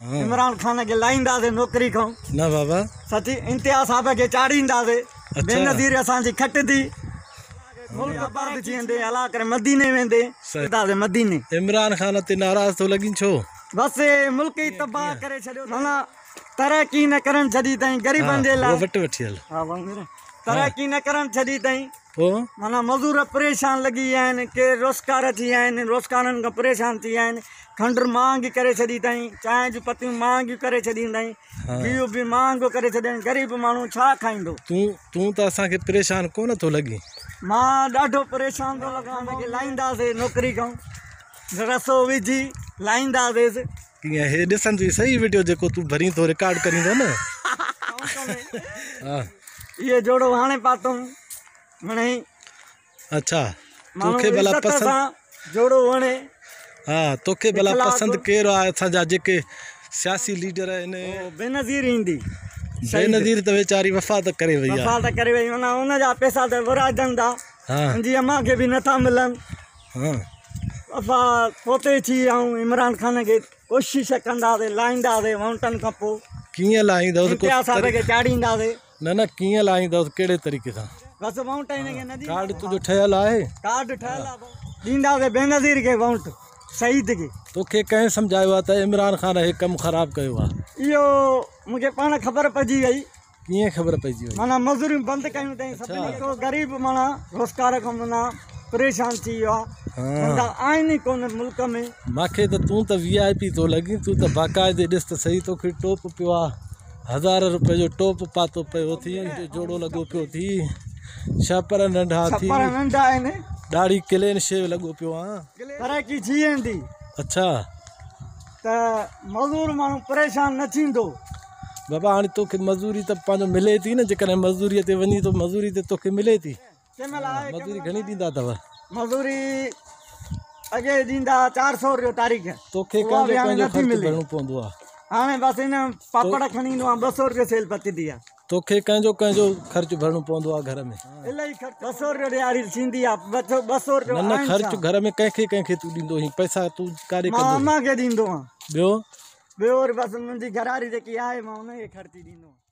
इमरान खान के लाईंदासीं नौकरी खां न बाबा सची इम्तियाज़ साहब के चाढ़ींदासीं बेनज़ीर असांजी खट थी मुल्क आबाद थी वेंदे अला करे मदीने वेंदे वेंदासीं मदीने इमरान खान ते नाराज़ थो लॻी छो बस मुल्क ही तबाह करे छॾियो माना तरक्की न करण छॾी अथई ग़रीबनि जे लाइ वठी हल तरक्की न करण छॾी अथई पोइ माना मज़ूर परेशान लॻी विया आहिनि के रोज़गार थी विया आहिनि रोज़गारनि खां परेशान थी विया आहिनि खंडु महांगी करे छॾी अथई चांहि जूं पतियूं महांगियूं करे छॾी अथई गिहु बि महांगो करे छॾियईं ग़रीब माण्हू छा खाईंदो तूं त असांखे परेशान कोन थो लॻी मां ॾाढो परेशान थो लॻां हुनखे लाहींदासीं नौकिरी खां रसो विझी लाहींदासीं कीअं हे ॾिसंदी सही वीडियो जेको तूं भरी थो रिकॉर्ड करींदो न इहे जोड़ो हाणे पातऊं वणे अच्छा तोखे भला पसंद जोड़ो वणे हा तोखे भला पसंद केरु आहे असांजा जेके सियासी लीडर आहिनि बेनज़ीर ईंदी बेनज़ीर त वीचारी वफ़ा त करे वई आहे वफ़ा त करे वई माना हुनजा पैसा त विराजनि था मुंहिंजी अम्मा खे बि नथा मिलनि वफ़ा पोते थी ऐं इमरान खान खे कोशिशि कंदासीं लाहींदासीं माउंटन खां पोइ कीअं लाहींदुसि इम्तियाज़ साहब खे चाढ़ींदासीं न कीअं लाहींदुसि कहिड़े तरीक़े सां बस वाउंट हिनखे न कार्ड तुंहिंजो ठहियलु आहे कार्ड ठहियलु आहे ॾींदासीं बेनज़ीर खे वाउंट शहीद खे तोखे कंहिं सम्झायो आहे त इमरान खान हे कमु ख़राबु कयो आहे इहो मूंखे पाण ख़बर पइजी वई कीअं ख़बर पइजी वई माना मज़ूरियूं बंदि कयूं अथई सभिनी को ग़रीब माना रोज़गार खां माना परेशान थी वियो आहे आहिनि ई कोन मुल्क में मूंखे त तूं त VIP थो लॻी तूं त बाक़ाइदे ॾिस त सही तोखे टोप पियो आहे 1000 रुपए जो टोप पातो पियो थी जोड़ो लॻो पियो थी छपर नंढा थी नंढा आहिनि ॾाढी क्लीन शेव लॻो पियो आहे तरक़ी थी वेंदी अच्छा त मज़ूर माण्हू परेशान न थींदो बाबा हाणे तोखे मज़ूरी त पंहिंजो मिले थी न जेकॾहिं मज़ूरीअ ते वञी थो मज़ूरी ते तोखे मिले थी मज़ूरी घणी ॾींदा अथव मज़ूरी अॻे ॾींदा 400 रुपयो तारीख़ तोखे पंहिंजो ख़र्चु भरणो पवंदो आहे हाणे बसि हिन पापड़ खणी ईंदो आहे 200 रुपये सेल पचंदी आहे तोखे कंहिंजो ख़र्चु भरणो पवंदो आहे घर में इलाही ख़र्चु 200 रुपये ॾियारी थींदी आहे 200 रुपयो न ख़र्चु घर में कंहिंखे तूं ॾींदो हुई पैसा तूं काॾे मां अम्मा खे ॾींदो आहियां ॿियो बसि मुंहिंजी घरवारी जेकी आहे मां हुनखे ख़र्ची ॾींदो आहियां